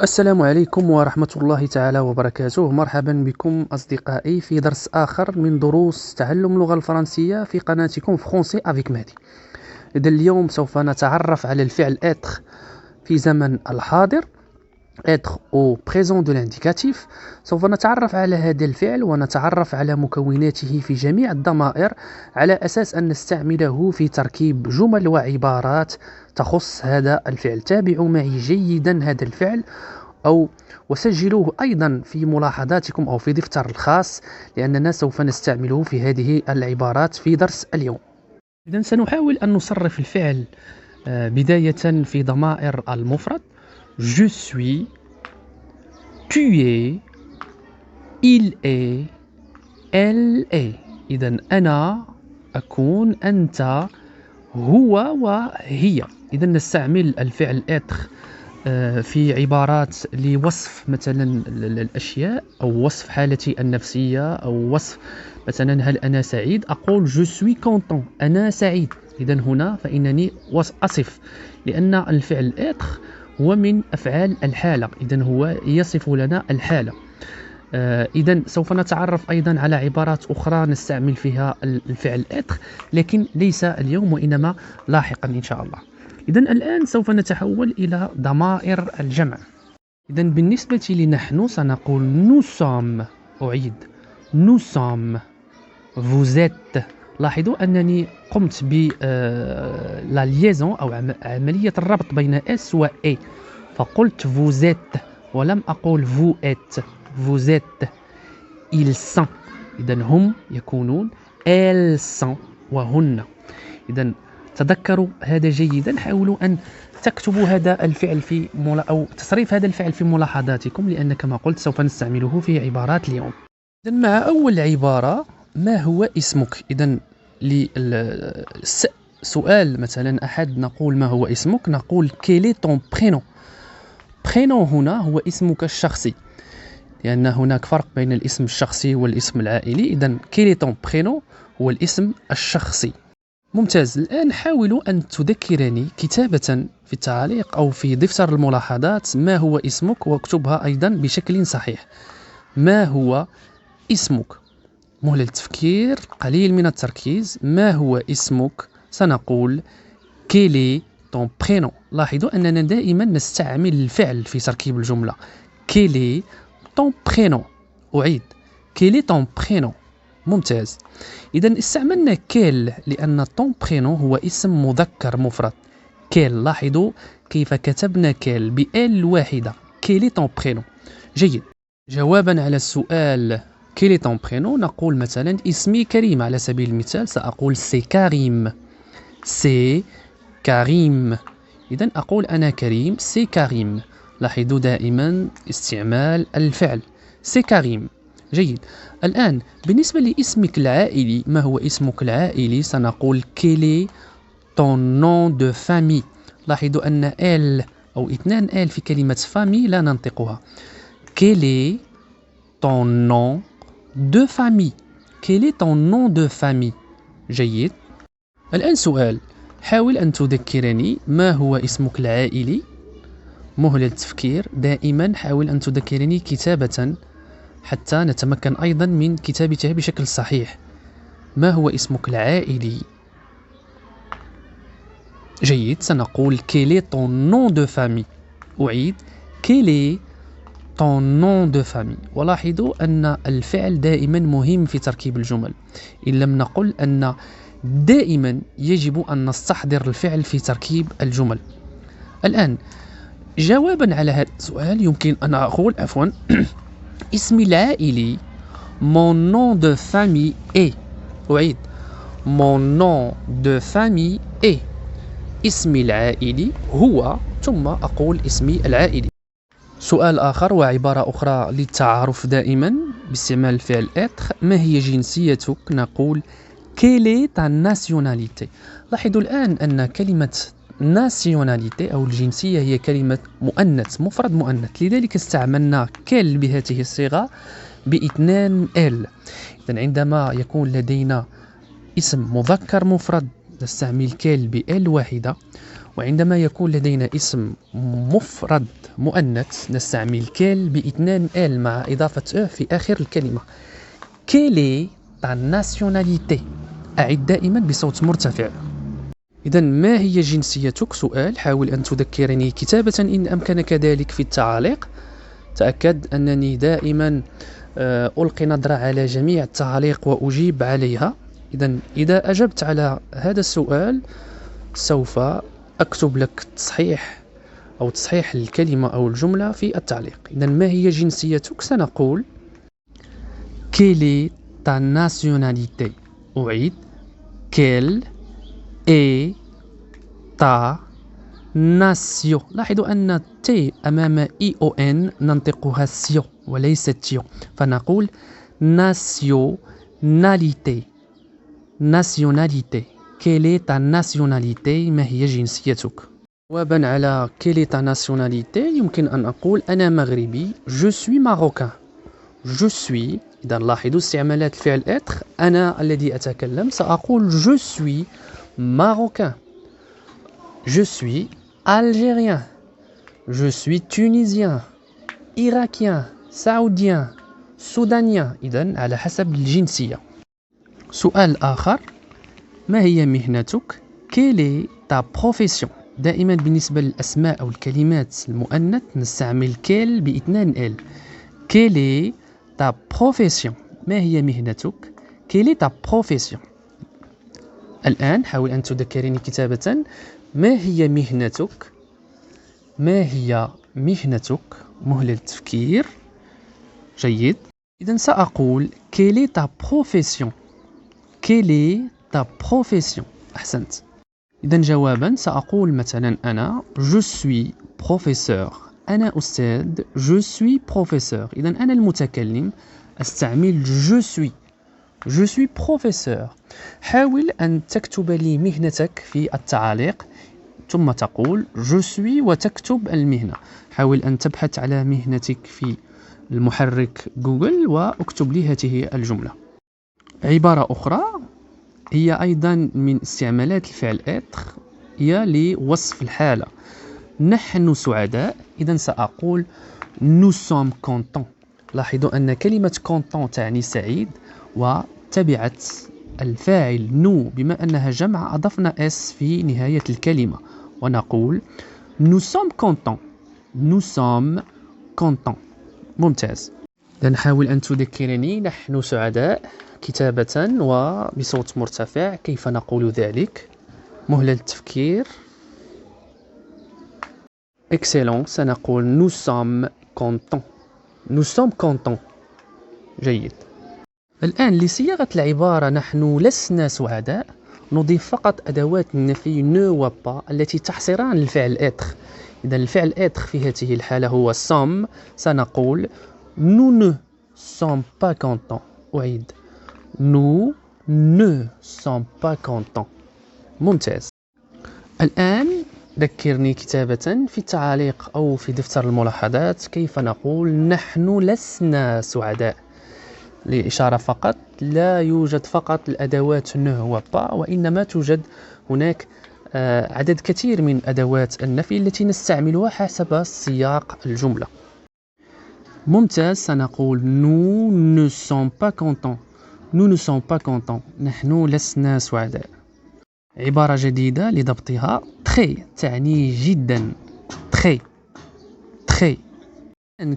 السلام عليكم ورحمة الله تعالى وبركاته. مرحبا بكم أصدقائي في درس آخر من دروس تعلم اللغة الفرنسية في قناتكم فرونسي افيك مهدي. إذا اليوم سوف نتعرف على الفعل être في زمن الحاضر، être au présent de l'indicatif. سوف نتعرف على هذا الفعل ونتعرف على مكوناته في جميع الضمائر على أساس أن نستعمله في تركيب جمل وعبارات تخص هذا الفعل. تابعوا معي جيدا هذا الفعل وسجلوه أيضا في ملاحظاتكم أو في دفتر الخاص، لأننا سوف نستعمله في هذه العبارات في درس اليوم. إذن سنحاول أن نصرف الفعل بداية في ضمائر المفرد. Je suis, tu es, il est, elle est. إذن أنا أكون، أنت، هو وهي. إذن نستعمل الفعل être في عبارات لوصف مثلا الأشياء أو وصف حالتي النفسية أو وصف مثلا هل أنا سعيد، أقول je suis content، أنا سعيد. إذن هنا فإنني أصف، لأن الفعل être هو من أفعال الحالة، إذن هو يصف لنا الحالة. إذن سوف نتعرف أيضا على عبارات أخرى نستعمل فيها الفعل être، لكن ليس اليوم وإنما لاحقا إن شاء الله. إذن الآن سوف نتحول إلى ضمائر الجمع. إذن بالنسبة لنحن سنقول nous sommes، أعيد nous sommes، vous êtes. لاحظوا أنني قمت ب la liaison أو عملية الربط بين s و e، فقلت vous êtes ولم أقول vous êtes. vous êtes، ils sont، إذن هم يكونون، elles sont وهن. إذن تذكروا هذا جيدا. حاولوا أن تكتبوا هذا الفعل في أو تصريف هذا الفعل في ملاحظاتكم، لأن كما قلت سوف نستعمله في عبارات اليوم. إذن مع أول عبارة، ما هو اسمك؟ إذن سؤال مثلا أحد نقول ما هو اسمك، نقول quel est ton prénom. prénom هنا هو اسمك الشخصي، لأن هناك فرق بين الاسم الشخصي والاسم العائلي. إذن quel est ton prénom هو الاسم الشخصي. ممتاز. الآن حاولوا أن تذكرني كتابة في التعليق أو في دفتر الملاحظات ما هو اسمك، واكتبها أيضا بشكل صحيح. ما هو اسمك؟ مهلة التفكير، قليل من التركيز. ما هو اسمك؟ سنقول quel est ton prénom. لاحظوا أننا دائما نستعمل الفعل في تركيب الجملة. quel est ton prénom. أعيد quel est ton prénom. ممتاز. إذن استعملنا كيل لأن ton prénom هو اسم مذكر مفرد. كيل، لاحظوا كيف كتبنا كيل بال واحدة. quel est ton prénom. جيد. جوابا على السؤال quel est ton prénom، نقول مثلا اسمي كريم على سبيل المثال، سأقول c'est كريم. c'est كريم. إذن أقول أنا كريم، c'est كريم. لاحظوا دائما استعمال الفعل c'est كريم. جيد. الآن بالنسبة لاسمك العائلي، ما هو اسمك العائلي؟ سنقول quel est ton nom de famille. لاحظوا أن ال أو اثنان ال في كلمة famille لا ننطقها. quel est ton nom de famille. quel est ton nom de famille. جيد. الآن سؤال، حاول أن تذكرني ما هو اسمك العائلي. مهلة التفكير، دائما حاول أن تذكرني كتابة حتى نتمكن أيضا من كتابتها بشكل صحيح. ما هو اسمك العائلي؟ جيد. سنقول quel est ton nom de famille. أعيد quel est ton nom de famille. ولاحظوا أن الفعل دائما مهم في تركيب الجمل، إن لم نقل أن دائما يجب أن نستحضر الفعل في تركيب الجمل. الآن جوابا على هذا السؤال يمكن أن أقول اسمي العائلي mon nom de famille est. أعيد mon nom de famille est. اسمي العائلي هو، ثم أقول اسمي العائلي. سؤال آخر وعبارة أخرى للتعارف دائما باستعمال الفعل être، ما هي جنسيتك؟ نقول quelle est ta nationalité. لاحظوا الآن أن كلمة nationalité أو الجنسية هي كلمة مؤنث، مفرد مؤنث، لذلك استعملنا كل بهذه الصيغة باثنان ال. إذن عندما يكون لدينا اسم مذكر مفرد نستعمل كل بال واحدة، وعندما يكون لدينا اسم مفرد مؤنث نستعمل كيل باثنان ال مع إضافة في آخر الكلمة. Quelle est ta nationalité؟ أعد دائما بصوت مرتفع. إذا ما هي جنسيتك؟ سؤال. حاول أن تذكرني كتابة إن أمكنك ذلك في التعاليق. تأكد أنني دائما ألقي نظرة على جميع التعاليق وأجيب عليها. إذا أجبت على هذا السؤال سوف أكتب لك تصحيح الكلمة أو الجملة في التعليق. إذا ما هي جنسيتك؟ سنقول Quelle est ta nationalité؟ أعيد. Quelle est ta nation؟ لاحظوا أن T أمام ION ننطقها سيو وليس تيو، فنقول nationalité. Quelle est ta nationalité؟ ما هي جنسيتك؟ جوابا على Quelle est ta nationalité يمكن أن أقول أنا مغربي. Je suis marocain. Je suis. إذا لاحظوا استعمالات الفعل être. أنا الذي أتكلم سأقول je suis marocain. Je suis algérien. Je suis tunisien, irakien, saoudien, سودانيا. إذن على حسب الجنسية. سؤال آخر. ما هي مهنتك؟ Quelle est ta profession؟ دائما بالنسبة للأسماء أو الكلمات المؤنث نستعمل كيل باثنان ال. Quelle est ta profession؟ ما هي مهنتك؟ Quelle est ta profession؟ الآن حاول أن تذكرني كتابة. ما هي مهنتك؟ ما هي مهنتك؟ مهلة التفكير. جيد. إذن سأقول Quelle est ta profession؟ Quelle est ta profession؟ أحسنت. إذن جوابا سأقول مثلا أنا je suis professeur. أنا أستاذ. Je suis professeur. إذن أنا المتكلم أستعمل je suis. Je suis professeur. حاول أن تكتب لي مهنتك في التعاليق ثم تقول je suis وتكتب المهنة. حاول أن تبحث على مهنتك في المحرك جوجل واكتب لي هذه الجملة. عبارة أخرى هي أيضا من استعمالات الفعل être هي لوصف الحالة. نحن سعداء. إذن سأقول nous sommes contents. لاحظوا أن كلمة content تعني سعيد وتبعت الفاعل nous بما أنها جمع أضفنا s في نهاية الكلمة ونقول nous sommes contents. Nous sommes contents. ممتاز. إذن حاول أن تذكرني نحن سعداء كتابة وبصوت مرتفع. كيف نقول ذلك؟ مهلة التفكير. Excellent. سنقول nous sommes contents. Nous sommes contents. جيد. الآن لصياغة العبارة نحن لسنا سعداء نضيف فقط أدوات النفي ne و pas التي تحصران الفعل être. إذا الفعل être في هذه الحالة هو sommes. سنقول nous ne sommes pas contents. أعيد. Nous ne sommes pas contents. ممتاز. الآن ذكرني كتابة في التعاليق أو في دفتر الملاحظات كيف نقول نحن لسنا سعداء. لإشارة فقط لا يوجد فقط الأدوات ne و pas وإنما توجد هناك عدد كثير من أدوات النفي التي نستعملها حسب سياق الجملة. ممتاز. سنقول nous ne sommes pas contents. Nous ne sommes pas contents. نحن لسنا سعداء. عبارة جديدة لضبطها très تعني جدا. très.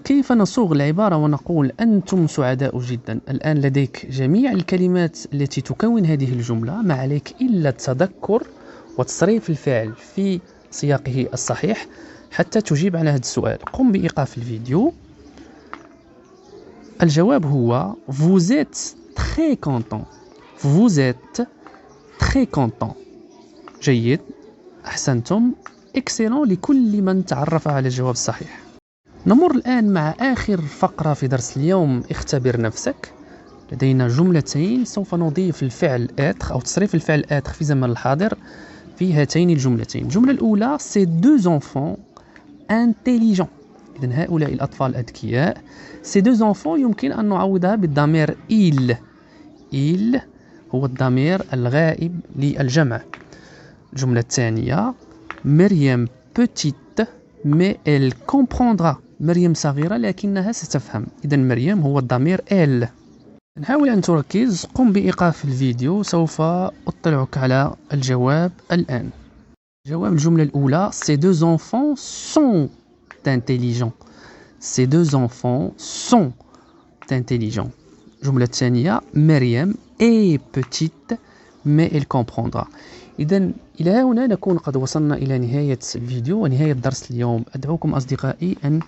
كيف نصوغ العبارة ونقول أنتم سعداء جدا؟ الآن لديك جميع الكلمات التي تكون هذه الجملة ما عليك إلا التذكر وتصريف الفعل في سياقه الصحيح حتى تجيب على هذا السؤال. قم بإيقاف الفيديو. الجواب هو vous êtes très content. Vous êtes très content. جيد. أحسنتم. excellent لكل من تعرف على الجواب الصحيح. نمر الآن مع آخر فقرة في درس اليوم. اختبر نفسك. لدينا جملتين سوف نضيف الفعل être أو تصريف الفعل être في زمن الحاضر في هاتين الجملتين. الجملة الأولى ces deux enfants intelligents. إذن هؤلاء الأطفال الأذكياء. ces deux enfants يمكن أن نعوضها بالضمير il. هو الضمير الغائب للجمع. الجملة الثانية مريم petite mais elle comprendra. مريم صغيرة لكنها ستفهم. إذا مريم هو الضمير elle. نحاول أن تركز. قم بإيقاف الفيديو. سوف أطلعك على الجواب الآن. جواب الجملة الأولى: Ces deux enfants sont intelligents. Ces deux enfants sont intelligents. الجملة الثانية: مريم est petite mais elle comprendra. إذن إلى هنا نكون قد وصلنا إلى نهاية الفيديو ونهاية درس اليوم. أدعوكم أصدقائي أن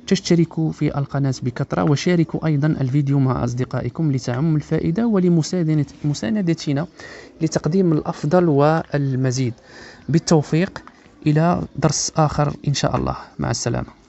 تشتركوا في القناة بكثرة وشاركوا أيضا الفيديو مع أصدقائكم لتعم الفائدة ولمساندتنا لتقديم الأفضل والمزيد. بالتوفيق، إلى درس آخر إن شاء الله. مع السلامة.